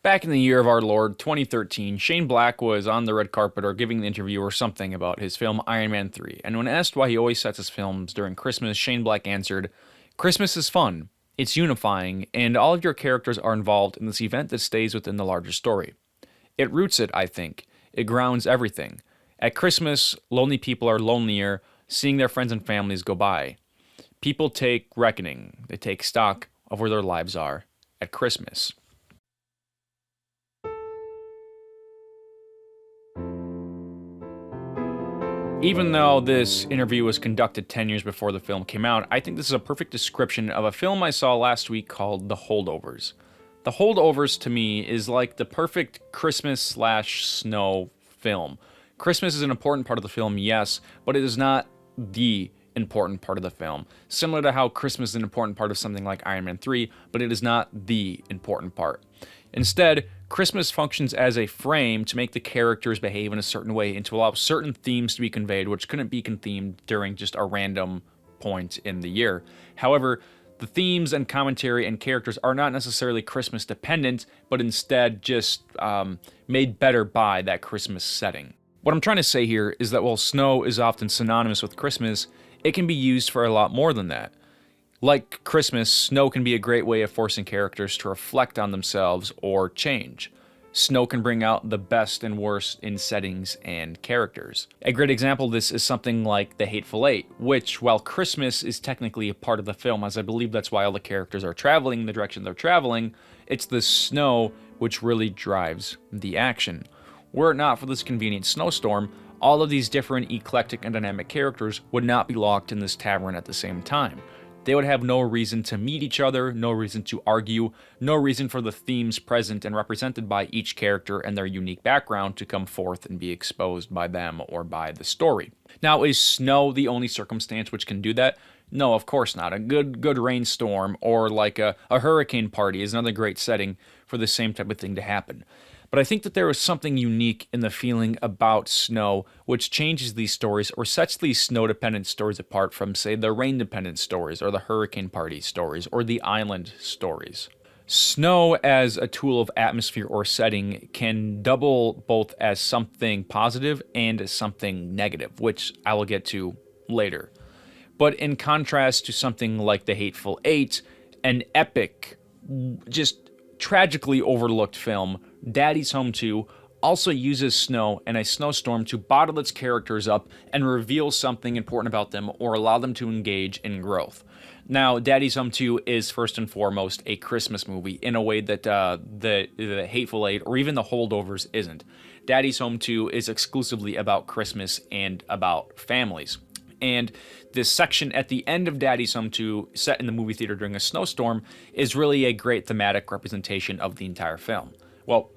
Back in the year of our Lord, 2013, Shane Black was on the red carpet or giving the interviewer something about his film Iron Man 3, and when asked why he always sets his films during Christmas, Shane Black answered, "Christmas is fun, it's unifying, and all of your characters are involved in this event that stays within the larger story. It roots it, I think. It grounds everything. At Christmas, lonely people are lonelier, seeing their friends and families go by. People take reckoning, they take stock of where their lives are at Christmas." Even though this interview was conducted 10 years before the film came out, I think this is a perfect description of a film I saw last week called The Holdovers. The Holdovers, to me, is like the perfect Christmas/snow film. Christmas is an important part of the film, yes, but it is not the important part of the film. Similar to how Christmas is an important part of something like Iron Man 3, but it is not the important part. Instead, Christmas functions as a frame to make the characters behave in a certain way and to allow certain themes to be conveyed, which couldn't be conveyed during just a random point in the year. However, the themes and commentary and characters are not necessarily Christmas dependent, but instead just made better by that Christmas setting. What I'm trying to say here is that while snow is often synonymous with Christmas, it can be used for a lot more than that. Like Christmas, snow can be a great way of forcing characters to reflect on themselves or change. Snow can bring out the best and worst in settings and characters. A great example of this is something like The Hateful Eight, which, while Christmas is technically a part of the film, as I believe that's why all the characters are traveling in the direction they're traveling, it's the snow which really drives the action. Were it not for this convenient snowstorm, all of these different eclectic and dynamic characters would not be locked in this tavern at the same time. They would have no reason to meet each other, no reason to argue, no reason for the themes present and represented by each character and their unique background to come forth and be exposed by them or by the story. Now, is snow the only circumstance which can do that? No, of course not. A good rainstorm or like a hurricane party is another great setting for the same type of thing to happen. But I think that there is something unique in the feeling about snow which changes these stories or sets these snow-dependent stories apart from, say, the rain-dependent stories or the hurricane party stories or the island stories. Snow as a tool of atmosphere or setting can double both as something positive and as something negative, which I will get to later. But in contrast to something like The Hateful Eight, an epic, just tragically overlooked film, Daddy's Home 2 also uses snow and a snowstorm to bottle its characters up and reveal something important about them or allow them to engage in growth. Now, Daddy's Home 2 is first and foremost a Christmas movie in a way that the Hateful Eight or even The Holdovers isn't. Daddy's Home 2 is exclusively about Christmas and about families. And this section at the end of Daddy's Home 2, set in the movie theater during a snowstorm, is really a great thematic representation of the entire film. Well,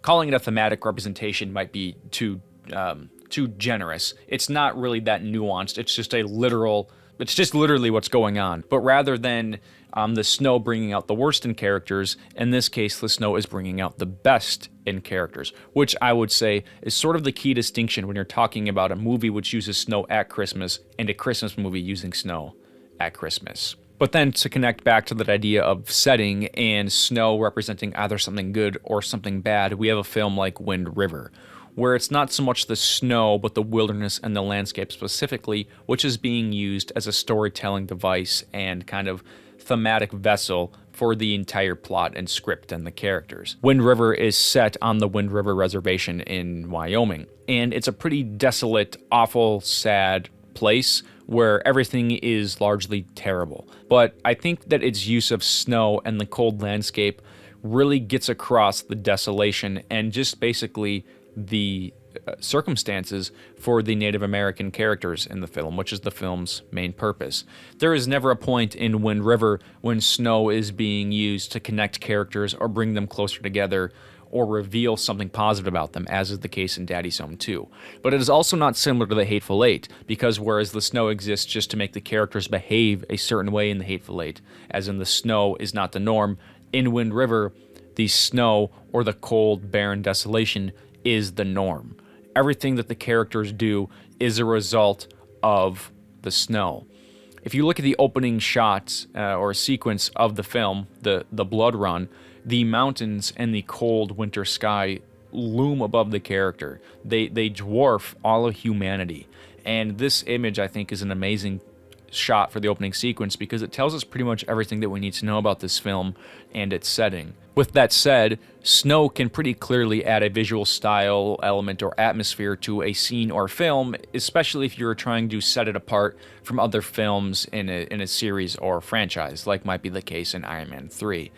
calling it a thematic representation might be too generous. It's not really that nuanced. It's just literally what's going on. But rather than the snow bringing out the worst in characters, in this case, the snow is bringing out the best in characters, which I would say is sort of the key distinction when you're talking about a movie which uses snow at Christmas and a Christmas movie using snow at Christmas. But then to connect back to that idea of setting and snow representing either something good or something bad, we have a film like Wind River, where it's not so much the snow, but the wilderness and the landscape specifically, which is being used as a storytelling device and kind of thematic vessel for the entire plot and script and the characters. Wind River is set on the Wind River Reservation in Wyoming, and it's a pretty desolate, awful, sad place where everything is largely terrible. But I think that its use of snow and the cold landscape really gets across the desolation and just basically the circumstances for the Native American characters in the film, which is the film's main purpose. There is never a point in Wind River when snow is being used to connect characters or bring them closer together or reveal something positive about them, as is the case in Daddy's Home 2. But it is also not similar to The Hateful Eight, because whereas the snow exists just to make the characters behave a certain way in The Hateful Eight, as in the snow is not the norm, in Wind River, the snow or the cold, barren desolation is the norm. Everything that the characters do is a result of the snow. If you look at the opening shots or sequence of the film, the blood run, the mountains and the cold winter sky loom above the character. They dwarf all of humanity. And this image, I think, is an amazing shot for the opening sequence because it tells us pretty much everything that we need to know about this film and its setting. With that said, snow can pretty clearly add a visual style, element, or atmosphere to a scene or film, especially if you're trying to set it apart from other films in a series or franchise, like might be the case in Iron Man 3.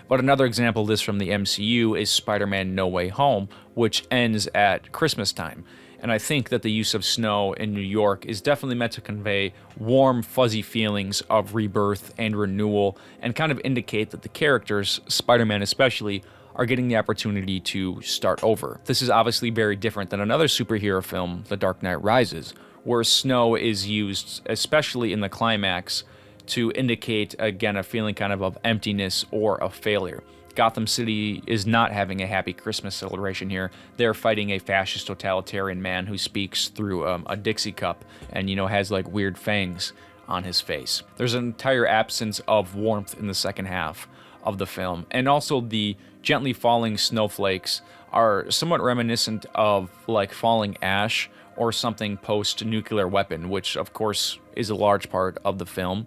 But another example of this from the MCU is Spider-Man No Way Home, which ends at Christmas time. And I think that the use of snow in New York is definitely meant to convey warm, fuzzy feelings of rebirth and renewal, and kind of indicate that the characters, Spider-Man especially, are getting the opportunity to start over. This is obviously very different than another superhero film, The Dark Knight Rises, where snow is used, especially in the climax, to indicate, again, a feeling kind of emptiness or of failure. Gotham City is not having a happy Christmas celebration here. They're fighting a fascist totalitarian man who speaks through a Dixie cup and, has like weird fangs on his face. There's an entire absence of warmth in the second half of the film. And also the gently falling snowflakes are somewhat reminiscent of like falling ash or something post-nuclear weapon, which of course is a large part of the film.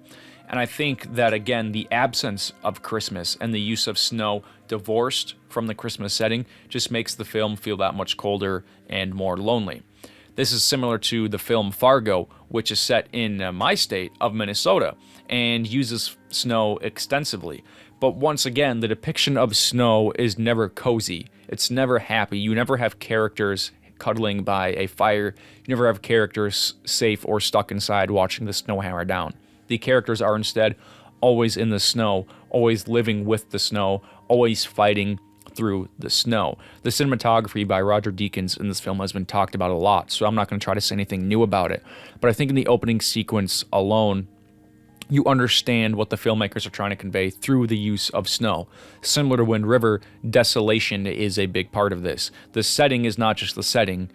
And I think that, again, the absence of Christmas and the use of snow divorced from the Christmas setting just makes the film feel that much colder and more lonely. This is similar to the film Fargo, which is set in my state of Minnesota and uses snow extensively. But once again, the depiction of snow is never cozy. It's never happy. You never have characters cuddling by a fire. You never have characters safe or stuck inside watching the snow hammer down. The characters are instead always in the snow, always living with the snow, always fighting through the snow. The cinematography by Roger Deakins in this film has been talked about a lot, so I'm not going to try to say anything new about it. But I think in the opening sequence alone, you understand what the filmmakers are trying to convey through the use of snow. Similar to Wind River, Desolation is a big part of this. The setting is not just the setting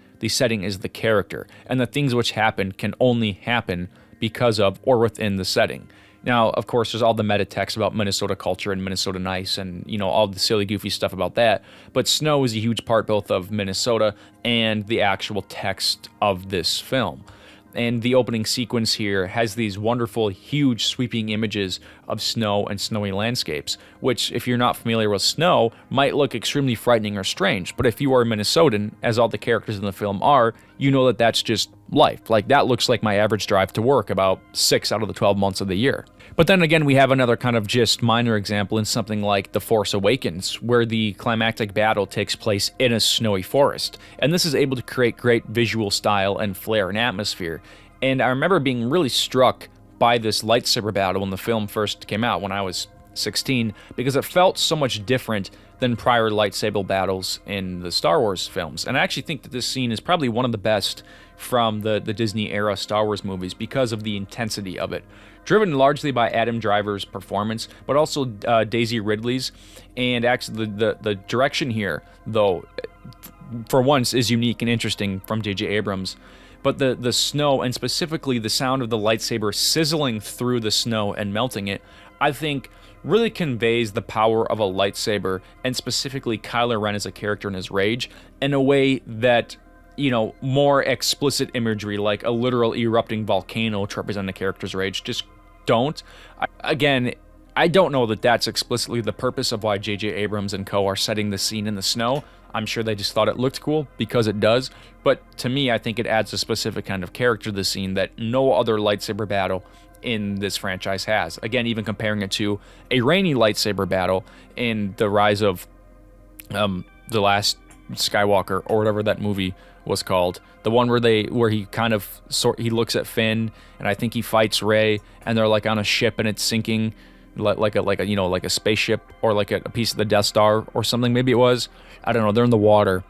is the character, and the things which happen can only happen because of or within the setting. Now, of course, there's all the meta text about Minnesota culture and Minnesota nice and, all the silly, goofy stuff about that. But snow is a huge part both of Minnesota and the actual text of this film. And the opening sequence here has these wonderful, huge, sweeping images of snow and snowy landscapes, which, if you're not familiar with snow, might look extremely frightening or strange. But if you are a Minnesotan, as all the characters in the film are, you know that that's just life. Like, that looks like my average drive to work about 6 out of the 12 months of the year. But then again, we have another kind of just minor example in something like The Force Awakens, where the climactic battle takes place in a snowy forest. And this is able to create great visual style and flair and atmosphere. And I remember being really struck by this lightsaber battle when the film first came out when I was 16, because it felt so much different than prior lightsaber battles in the Star Wars films. And I actually think that this scene is probably one of the best from the Disney-era Star Wars movies because of the intensity of it. Driven largely by Adam Driver's performance, but also Daisy Ridley's. And actually, the direction here, though, for once, is unique and interesting from J.J. Abrams. But the snow, and specifically the sound of the lightsaber sizzling through the snow and melting it, I think really conveys the power of a lightsaber, and specifically Kylo Ren as a character in his rage, in a way that, more explicit imagery like a literal erupting volcano to represent a character's rage just don't. I don't know that that's explicitly the purpose of why J.J. Abrams and co. are setting the scene in the snow. I'm sure they just thought it looked cool because it does. But to me, I think it adds a specific kind of character to the scene that no other lightsaber battle in this franchise has. Again, even comparing it to a rainy lightsaber battle in The Rise of The Last Skywalker, or whatever that movie was called. The one where he kind of he looks at Finn, and I think he fights Rey, and they're like on a ship and it's sinking, like a spaceship, or like a piece of the Death Star or something. Maybe it was. I don't know. They're in the water,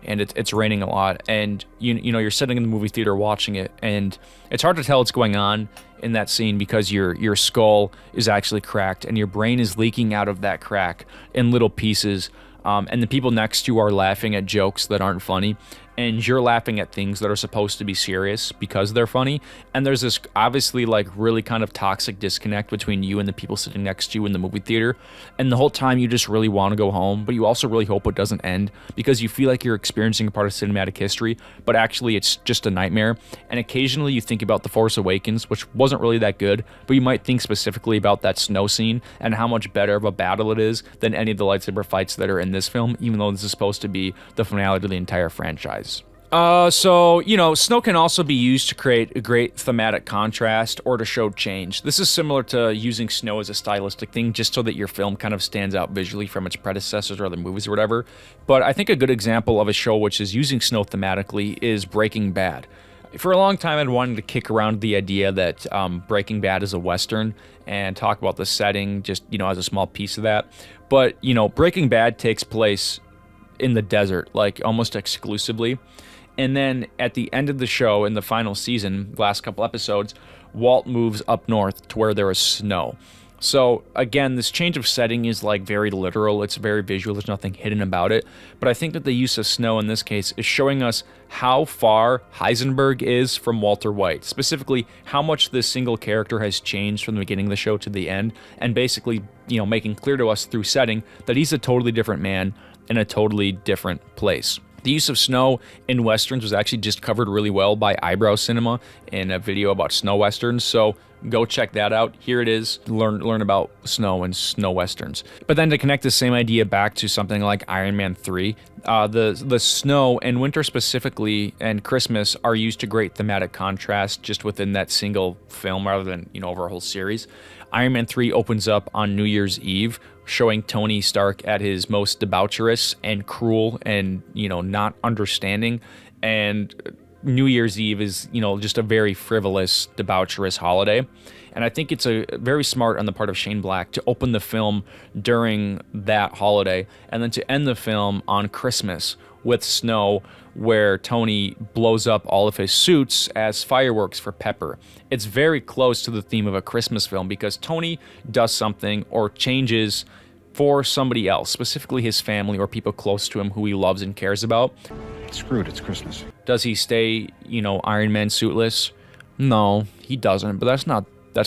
and it's raining a lot, and you're sitting in the movie theater watching it, and it's hard to tell what's going on in that scene because your skull is actually cracked and your brain is leaking out of that crack in little pieces. And the people next to you are laughing at jokes that aren't funny. and you're laughing at things that are supposed to be serious because they're funny. And there's this obviously like really kind of toxic disconnect between you and the people sitting next to you in the movie theater. And the whole time you just really want to go home, but you also really hope it doesn't end because you feel like you're experiencing a part of cinematic history, but actually it's just a nightmare. And occasionally you think about The Force Awakens, which wasn't really that good, but you might think specifically about that snow scene and how much better of a battle it is than any of the lightsaber fights that are in this film, even though this is supposed to be the finale to the entire franchise. So, snow can also be used to create a great thematic contrast or to show change. This is similar to using snow as a stylistic thing just so that your film kind of stands out visually from its predecessors or other movies or whatever. But I think a good example of a show which is using snow thematically is Breaking Bad. For a long time, I'd wanted to kick around the idea that Breaking Bad is a Western and talk about the setting just, as a small piece of that. But, Breaking Bad takes place in the desert, like almost exclusively. And then at the end of the show, in the final season, last couple episodes, Walt moves up north to where there is snow. So again, this change of setting is like very literal. It's very visual. There's nothing hidden about it. But I think that the use of snow in this case is showing us how far Heisenberg is from Walter White. Specifically, how much this single character has changed from the beginning of the show to the end. And basically, making clear to us through setting that he's a totally different man in a totally different place. The use of snow in westerns was actually just covered really well by Eyebrow Cinema in a video about snow westerns, so go check that out. Here it is. Learn about snow and snow westerns. But then to connect the same idea back to something like Iron Man 3, the snow and winter specifically and Christmas are used to great thematic contrast just within that single film rather than, over a whole series. Iron Man 3 opens up on New Year's Eve, showing Tony Stark at his most debaucherous and cruel and, not understanding. And New Year's Eve is, just a very frivolous, debaucherous holiday. And I think it's a very smart on the part of Shane Black to open the film during that holiday and then to end the film on Christmas with snow, where Tony blows up all of his suits as fireworks for Pepper. It's very close to the theme of a Christmas film because Tony does something or changes for somebody else, specifically his family or people close to him who he loves and cares about. Screw it, it's Christmas. Does he stay, Iron Man suitless? No, he doesn't, but that's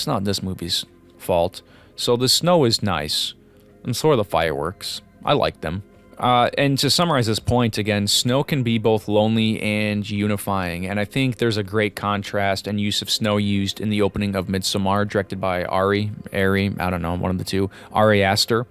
not this movie's fault. So the snow is nice, and so are the fireworks. I like them. And to summarize this point, again, snow can be both lonely and unifying, and I think there's a great contrast and use of snow used in the opening of Midsommar, directed by Ari, I don't know, one of the two, Ari Aster,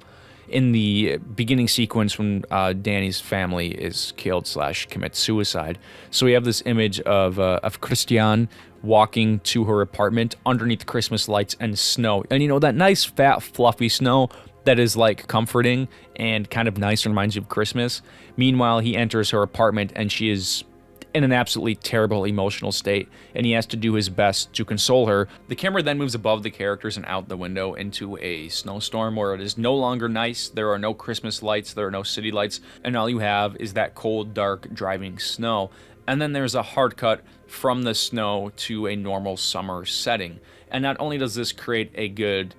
in the beginning sequence when Danny's family is killed / commits suicide. So we have this image of Christiane walking to her apartment underneath Christmas lights and snow, and that nice fat fluffy snow that is like comforting and kind of nice and reminds you of Christmas. Meanwhile, he enters her apartment and she is in an absolutely terrible emotional state, and he has to do his best to console her. The camera then moves above the characters and out the window into a snowstorm where it is no longer nice. There are no Christmas lights, there are no city lights, and all you have is that cold, dark, driving snow. And then there's a hard cut from the snow to a normal summer setting. And not only does this create a good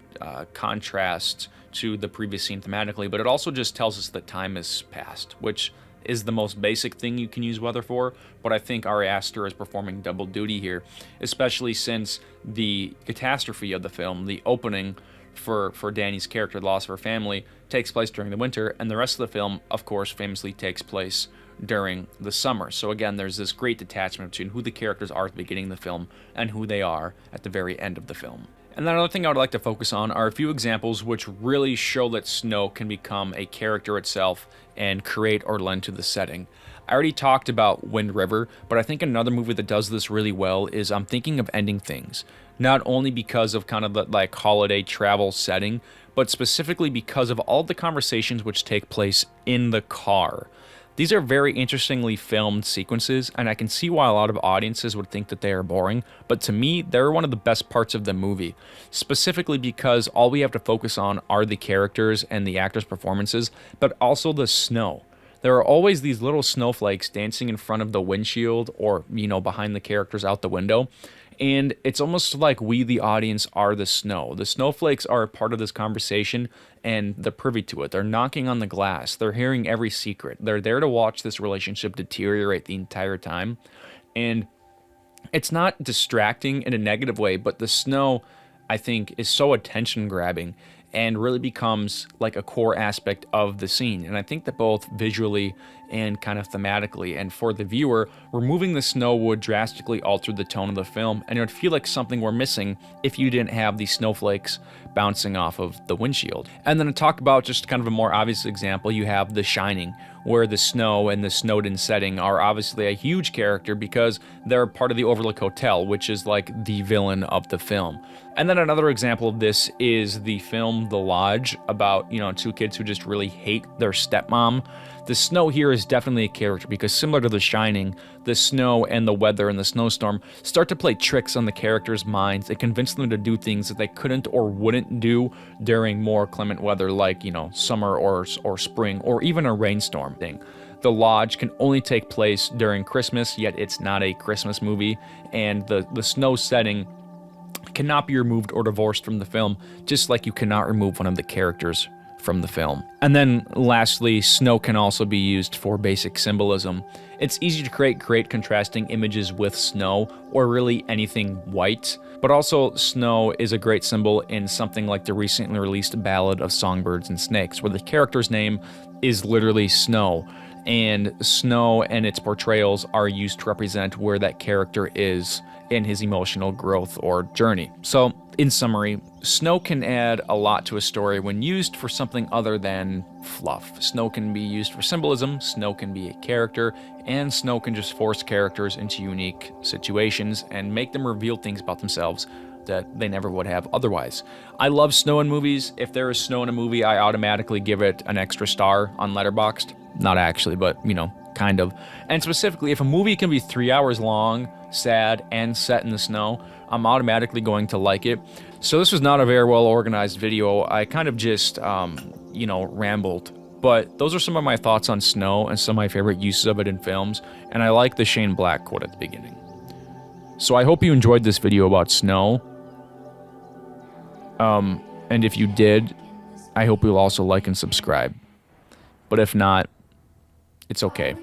contrast to the previous scene thematically, but it also just tells us that time has passed, which is the most basic thing you can use weather for. But I think Ari Aster is performing double duty here, especially since the catastrophe of the film, the opening for Danny's character, the loss of her family, takes place during the winter, and the rest of the film, of course, famously takes place during the summer. So again, there's this great detachment between who the characters are at the beginning of the film and who they are at the very end of the film. And another thing I would like to focus on are a few examples which really show that snow can become a character itself and create or lend to the setting. I already talked about Wind River, but I think another movie that does this really well is I'm thinking of Ending Things. Not only because of kind of the like holiday travel setting, but specifically because of all the conversations which take place in the car. These are very interestingly filmed sequences, and I can see why a lot of audiences would think that they are boring, but to me, they're one of the best parts of the movie, specifically because all we have to focus on are the characters and the actors' performances, but also the snow. There are always these little snowflakes dancing in front of the windshield or, behind the characters out the window, And it's almost like we, the audience, are the snow. The snowflakes are a part of this conversation, and they're privy to it. They're knocking on the glass. They're hearing every secret. They're there to watch this relationship deteriorate the entire time. And it's not distracting in a negative way, but the snow, I think, is so attention grabbing and really becomes like a core aspect of the scene. And I think that both visually and kind of thematically, and for the viewer, removing the snow would drastically alter the tone of the film, and it would feel like something we're missing if you didn't have these snowflakes bouncing off of the windshield. And then to talk about just kind of a more obvious example, you have The Shining, where the snow and the snowed-in setting are obviously a huge character because they're part of the Overlook Hotel, which is like the villain of the film. And then another example of this is the film The Lodge, about, two kids who just really hate their stepmom. The snow here is definitely a character because, similar to The Shining, the snow and the weather and the snowstorm start to play tricks on the characters' minds and convince them to do things that they couldn't or wouldn't do during more clement weather like, summer or spring or even a rainstorm thing. The Lodge can only take place during Christmas, yet it's not a Christmas movie, and the snow setting cannot be removed or divorced from the film, just like you cannot remove one of the characters from the film. And then lastly, snow can also be used for basic symbolism. It's easy to create great contrasting images with snow, or really anything white, but also snow is a great symbol in something like the recently released Ballad of Songbirds and Snakes, where the character's name is literally Snow, and snow and its portrayals are used to represent where that character is in his emotional growth or journey. So, in summary, snow can add a lot to a story when used for something other than fluff. Snow can be used for symbolism, snow can be a character, and snow can just force characters into unique situations and make them reveal things about themselves that they never would have otherwise. I love snow in movies. If there is snow in a movie, I automatically give it an extra star on Letterboxd. Not actually, but, kind of. And specifically, if a movie can be 3 hours long, sad, and set in the snow, I'm automatically going to like it. So this was not a very well organized video. I kind of just, rambled. But those are some of my thoughts on snow and some of my favorite uses of it in films. And I like the Shane Black quote at the beginning. So I hope you enjoyed this video about snow. And if you did, I hope you'll also like and subscribe. But if not, it's okay.